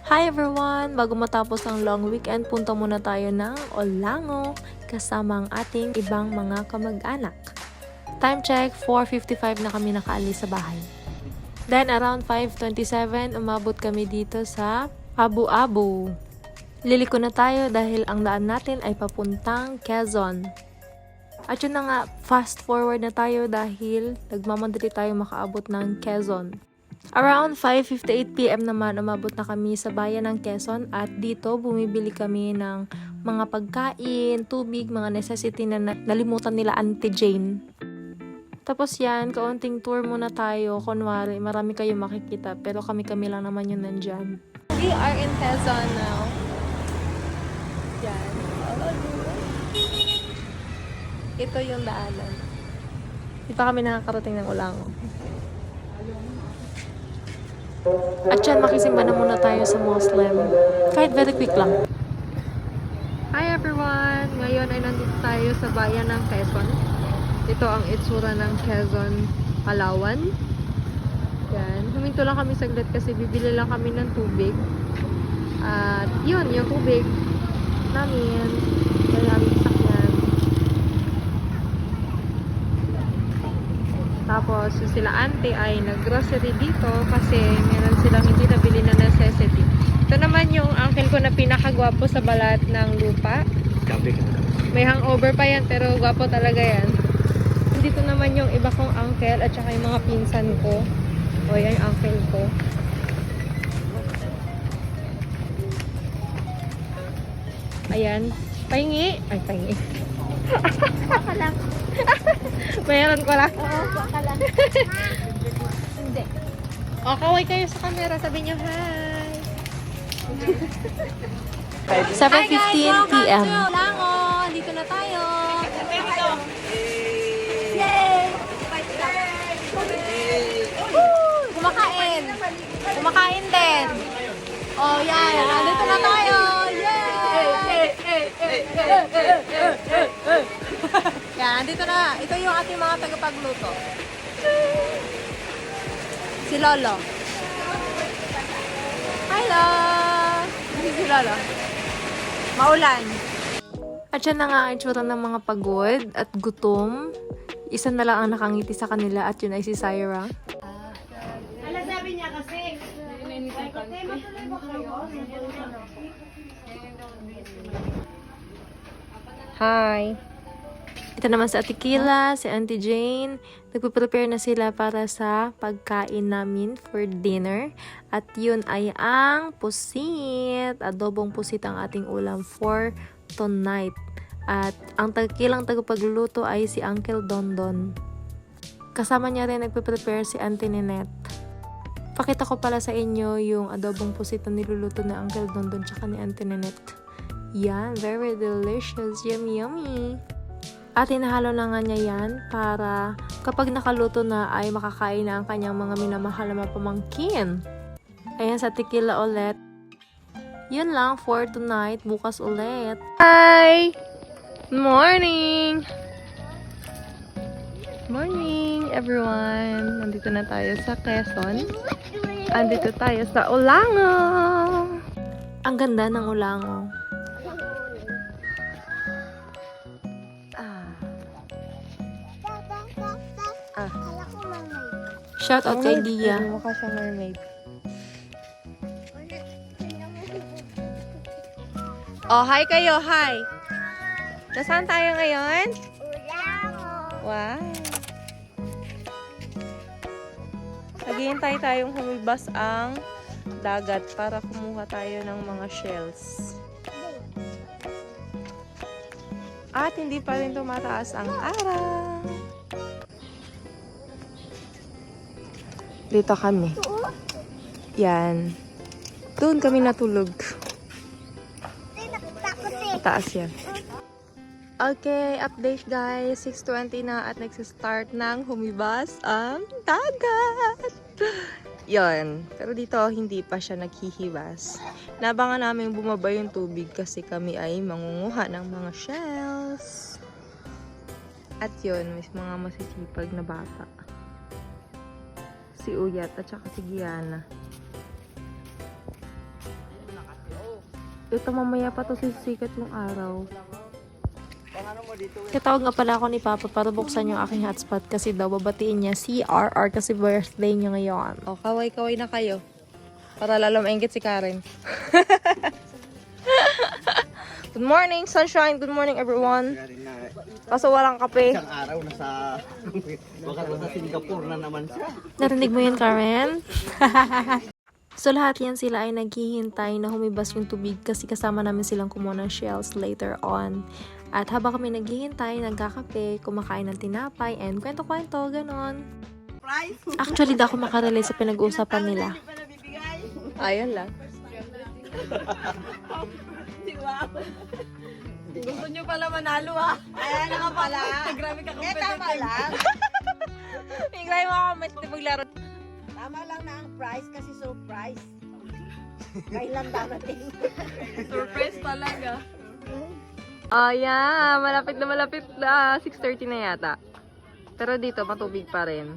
Hi everyone! Bago matapos ang long weekend, punta muna tayo ng Olango kasama ang ating ibang mga kamag-anak. Time check, 4:55 na kami nakaalis sa bahay. Then around 5:27, umabot kami dito sa Abu-Abu. Liliko na tayo dahil ang daan natin ay papuntang Quezon. At yun na nga, fast forward na tayo dahil nagmamadali tayo makaabot ng Quezon. Around 5:58 PM naman umabot na kami sa bayan ng Quezon at dito bumibili kami ng mga pagkain, tubig, mga necessity na nalimutan nila Auntie Jane. Tapos yan, kaunting tour muna tayo. Kunwari, marami kayo makikita pero kami lang naman yung nandyan. We are in Quezon now. Yan. Ito yung daanan. Di pa kami nakakarating ng Olango. At yan, makisimba na muna tayo sa Muslim. Kahit very quick lang. Hi everyone! Ngayon ay nandito tayo sa bayan ng Quezon. Ito ang itsura ng Quezon, Palawan. Yan. Huminto lang kami saglit kasi bibili lang kami ng tubig. At yun, yung tubig namin. Maraming sakyan. Tapos, sila auntie ay nag-grocery dito kasi meron silang hindi nabili na necessity. Ito naman yung uncle ko na pinakagwapo sa balat ng lupa. May hangover pa yan pero gwapo talaga yan. Dito naman yung iba kong uncle at saka yung mga pinsan ko. O yan yung uncle ko. Ayan. Pahingi. Ay, pahingi. Ako lang. Mayroon ko lang. Oo, baka lang. Hindi. O, kaway kayo sa camera. Sabi nyo, hi! 7:15 PM. Lango! Dito na tayo. Yay! Woo! Kumakain. Kumakain din. Oh, yan. Dito na tayo. Yay! Yan, dito na. Ito yung ating mga tagapagluto. Si Lolo. Hello! Si Lolo. Maulan. At yan na nga ang itsura ng mga pagod at gutom. Isa na lang ang nakangiti sa kanila at yun ay si Syra. Ala, sabi niya kasi. Hi! Ito naman si Ate Kila, si Auntie Jane. Nagpe-prepare na sila para sa pagkain namin for dinner. At yun ay ang pusit. Adobong pusit ang ating ulam for tonight. At ang kilang tagapagluluto ay si Uncle Dondon. Kasama niya rin nagpe-prepare si Auntie Ninette. Pakita ko pala sa inyo yung adobong pusit na niluluto ni Uncle Dondon tsaka ni Auntie Ninette. Yan, very delicious. Yummy, yummy. At hinahalo na nga niya yan para kapag nakaluto na ay makakain na ang kanyang mga minamahal na pamangkin. Ayan sa tequila ulit. Yun lang for tonight. Bukas ulit. Hi! Morning! Morning everyone! Nandito na tayo sa Quezon. Andito tayo sa Olango! Ang ganda ng Olango. Shout out kay Dia. Mukha siyang mermaid. Oh, hi kayo, hi. Nasaan tayo ngayon? Wow. Naghihintay tayong humibas ang dagat para kumuha tayo ng mga shells. At hindi pa rin tumataas ang araw. Dito kami. Yan. Doon kami natulog. Mataas yan. Okay, update guys. 6:20 na at nagsistart ng humibas ang dagat. Yon. Pero dito hindi pa siya naghihibas. Nabangan namin bumaba yung tubig kasi kami ay mangunguha ng mga shells. At yun, may mga masisipag na bata. Si Uyat at saka si Gianna. Ito mamaya pa to sisikat yung araw. Katawag nga pala ako ni Papa para buksan yung aking hotspot kasi daw babatiin niya si RR kasi birthday niya ngayon. O, kaway-kaway na kayo. Para lalo maingit si Karen. Good morning, sunshine. Good morning, everyone. Kaso walang kape. Isang araw baka nasa Singapore na naman siya. Narinig mo yun, Karen? So, lahat yan sila ay naghihintay na humibas yung tubig kasi kasama namin silang kumuha ng shells later on. At habang kami naghihintay, nagkakape, kumakain ng tinapay, and kwento-kwento, ganon. Actually, di ako makarelay sa pinag-uusapan nila. Ayan lang. Gusto nyo pala manalo ah. Ayan nga pala. Grabe ka competitive. Tama lang. Grabe mo ako maglaro. Tama lang na ang price kasi surprise. Kailan darating? Surprise talaga. Yeah, malapit na. 6:30 na yata. Pero dito, matubig pa rin.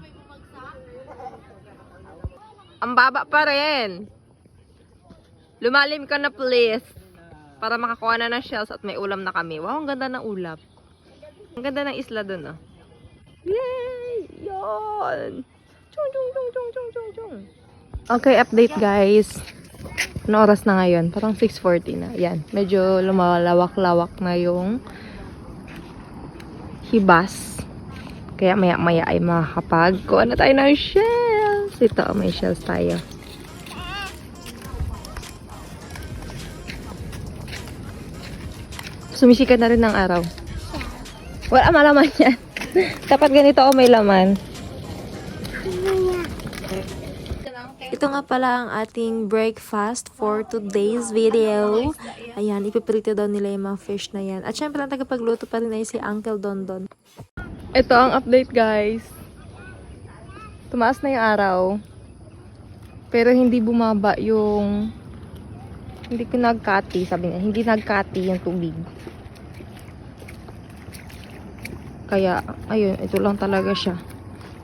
Ang baba pa rin. Lumalim ka na please. Para makakuha na ng shells at may ulam na kami. Wow, ang ganda ng ulap. Ang ganda ng isla dun, oh. Yay! Yon! Chung, chung, chung, chung, chung, chung, chung. Okay, update guys. Ano oras na ngayon? Parang 6:40 na. Yan. Medyo lumalawak-lawak na yung hibas. Kaya maya-maya ay makakapagkuha na tayo ng shells. Ito, may shells tayo. Sumisikat na rin ng araw. Wala malaman yan. Dapat ganito o may laman. Ito nga pala ang ating breakfast for today's video. Ayan, ipiprito daw nila yung mga fish na yan. At syempre, ang tagapagluto pa rin ay si Uncle Dondon. Ito ang update, guys. Tumaas na yung araw. Pero hindi bumaba yung... Hindi ko nagkati, sabi niya. Hindi nagkati yung tubig. Kaya, ayun, ito lang talaga siya.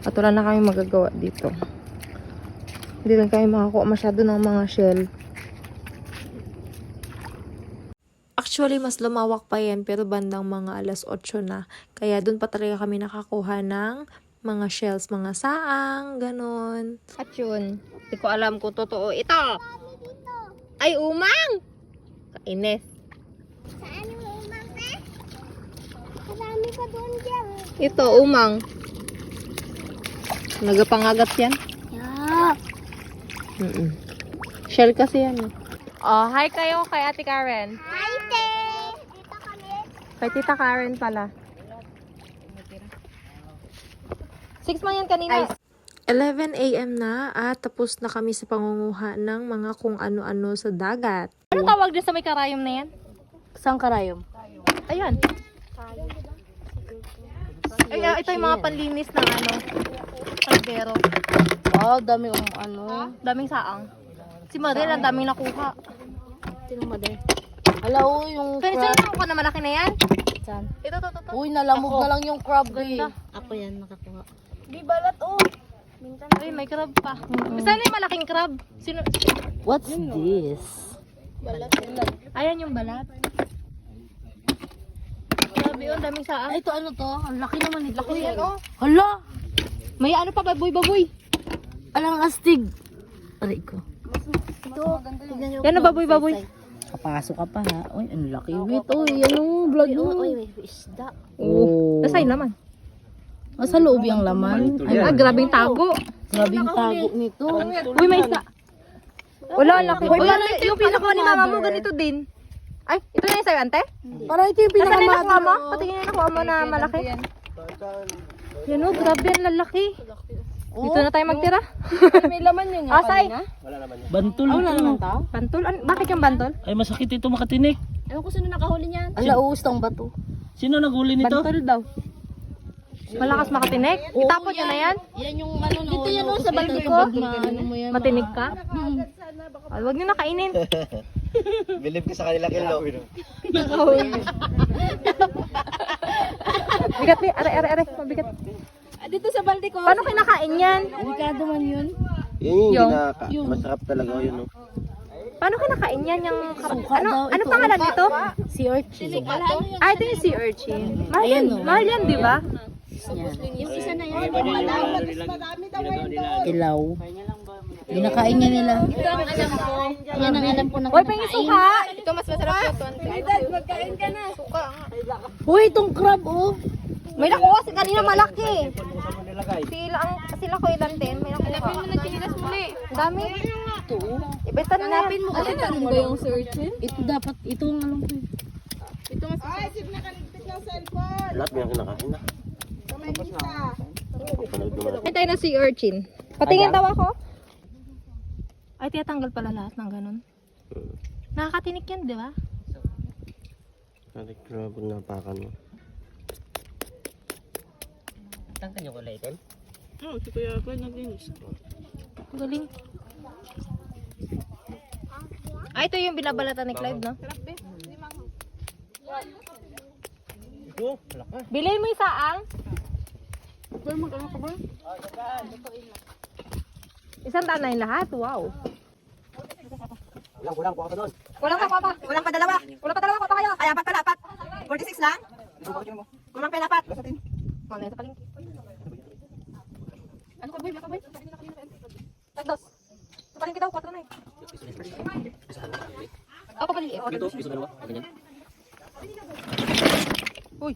At wala na kami magagawa dito. Hindi lang kami makakuha masyado ng mga shell. Actually, mas lumawak pa yan, pero bandang mga 8:00 na. Kaya dun pa talaga kami nakakuha ng mga shells, mga saang, ganon. At yun, hindi ko alam kung totoo ito. Ay, umang! Kainis. Saan yung umang na? Marami pa doon dyan. Ito, umang. Nagapangagat yan. Yeah. Shell kasi yan. Oh, hi kayo kay Ate Karen. Hi, te! Dito kami. Kay Tita Karen pala. 6 man yan kanina. 11 a.m. na at tapos na kami sa pangunguha ng mga kung ano-ano sa dagat. Ano tawag din sa may karayom na yan? Saan karayom? Ayan. Ay, ito yung mga panlinis ng ano, kaldero. Oh, dami ano. Daming saang. Si Mariel, ang daming nakuha. Sino mother? Ala, oh, yung Pero sa'yo nakuha na malaki na yan? Saan? Ito. Uy, nalamog Ako. na lang yung crab. Ganda. Ako yan, nakakuha. Di balat, oh. Ay, may crab pa. Saan yung malaking crab? Sino? What's this? Ayan yung balat. Grabe, oh, daming saang. Ay, ito ano to? Ang laki naman ito. Laki yan, oh. Hala! May ano pa, baboy. Alang astig. Aray ko. Yan, baboy. Kapasok ka pa ha. Uy, ang laki. Wait, uy, anong vlog mo? Uy, isda. Oh. Nasa'y naman. Sa loob yung laman. Ay, grabing tago. Grabing tago nito. Uy, may isa. Wala, laki. Uy, yung pinakuha ni mama mo, ganito din. Ay, ito na yung sa'yo, ante? Para ito yung Nasaan yung nakuha mo? pinakamother. Patingin yung nakuha mo na malaki. Yan o, grabe yan, lalaki. Dito na tayo magtira. May laman yun Asay. Bantul Wala ito. naman tao. Bantol? Bakit yung bantol? Ay, masakit ito makatinik. Ewan ko sino nakahuli niyan. Ang laustang bato. Sino naghuli nito? Bantol daw. Malakas makatinik? Itapon nyo na yan? Yan yung ano, no. Dito yan sa balde ko. Ano mo yan? Matinig ka? Ay, huwag nyo na kainin. Believe ka sa kanila kilo. Bigat ni, are, mabigat. Dito sa balde ko. Paano kinakain yan? Delikado man yun. Yun Yung- masarap talaga yun. No? Paano kinakain yan? Yung, ano pangalan nito? Si Orchie. Ah, ito yung sea urchin. Mahal yan, mahal yan, di ba? Yung isa na yan. Ilaw. Binakain niya nila. Ito ang alam ko. Yan ang alam ko na Uy, pahingin suka! Ito mas masarap ito. Magkain ka na. Suka nga. Uy, itong crab oh. May nakuha si kanina malaki. Sila ko ilan din. May nakuha. Hanapin mo na chinilas muli. Dami. Ito. Ibenta na. Hanapin mo. Alin tanong ba yung searchin? Ito dapat. Ito ang alam ko. Ito mas Lahat mo yung kinakain na. Hintay na sea urchin. Patingin daw ako. Ay, tiyatanggal pala lahat ng ganun. Nakakatinik yan, di ba? Ay, grabe na pakan mo. Tangkan yung kulay item? Galing. Ah, ito yung binabalatan ni Clive, no? Ito, malaka. Bilhin mo yung saang. Isang daan na yung lahat. Wow. Kulang po ako doon. Kulang pa dalawa. Kulang pa dalawa, kuha pa kayo. Ay, apat pala, apat. 46 lang. Kulang pa yung apat. Ano ito paling? Ano ka, boy? Ano ka, boy? Tagdos. Ito paling kita, 4 na eh. Ako paling eh. Ito, piso dalawa. Ganyan. Uy.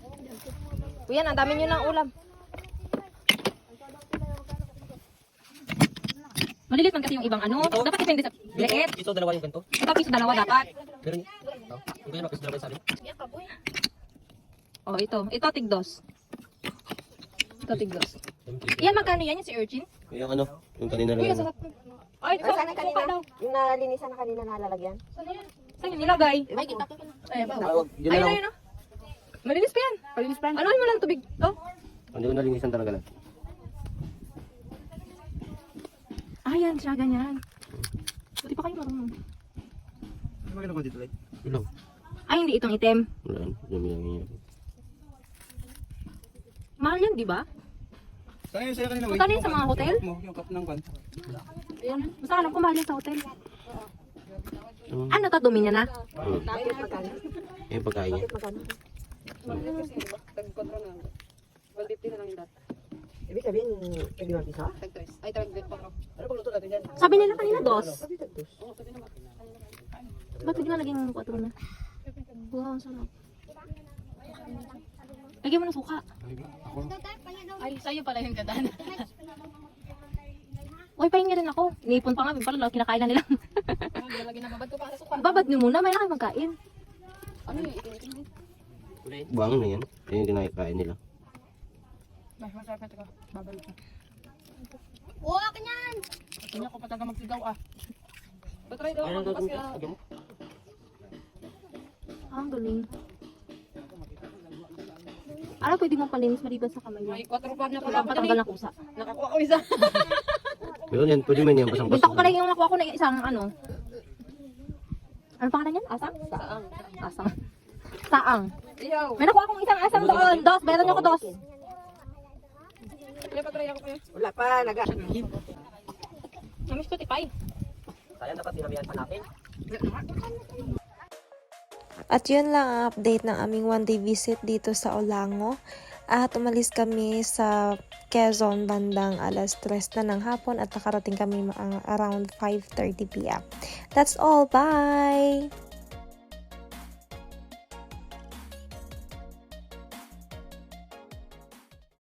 Uy, yan, ang dami nyo ng ulam. Malilit man kasi yung ibang ano. Dapat depende sa liit. Piso dalawa yung ganito. Ito piso dalawa dapat. Pero yung ganyan, piso dalawa yung sabi. Oh, ito. Ito tigdos. Ito tigdos. Yan, magkano yan yung si urchin? Yung ano, yung kanina Uy, lang. sarap. Ay, ito. Saan ang kanina? Yung nalinisan na kanina nalalagyan. Saan yung nilagay? Ay, kita ko. Ay, Yun na ayun, lang. ayun, oh. Malinis pa yan. Malinis pa yan. Ano mo lang tubig? Oh. Hindi ko nalinisan talaga lang. Ah, yan siya, ganyan. Buti pa kayo marunong. Yun lang. Ay, hindi itong item. Wala. Yung Mahal yan, di ba? Sa'yo kanina. Magkano yun sa mga hotel? Yung cup ng pan. Basta alam ko mahal yan sa hotel. Ano to, dumi niya na? yung pagkain niya. Ibig sabihin, pag-iwan isa? Sabi nila kanina, dos. Ba't bigla naging 4 na? Wow, ang sarap. Lagyan mo ng suka. Ay, sa'yo pala yung kadana. Uy, pahingi rin ako. Inipon pa nga, pala kinakain na nila. Lalagyan na babad ko para sa suka. Babad nyo muna, may na kayo magkain. Ano yung itim? Buwang na yan. Yan yung kinakain nila. Masarap na ito ko. Babal ko. Oo, kanyan! Hindi ako pataga magsigaw ah. Patry daw Ayun, ako kasi lagyan mo. Ang galing. Ano pwede mo palinis maliban sa kamay mo? may 4 pa na pala. Patanggal ng kusa. Nakakuha ko isa. Meron yan, pwede mo yan basang-basang. Basta ko pala yung nakuha ko na isang ano. Ano pangalan yan? Asang? Saan? Asang. Saang. Iyaw. May nakuha akong isang asang doon. Dos. Meron ako dos. Kaya patry ako kayo. Wala pa, Namis ko tipay. Sayang dapat dinamihan pa natin. At yun lang ang update ng aming one-day visit dito sa Olango. At umalis kami sa Quezon bandang alas 3 na ng hapon at nakarating kami around 5:30 p.m. That's all. Bye!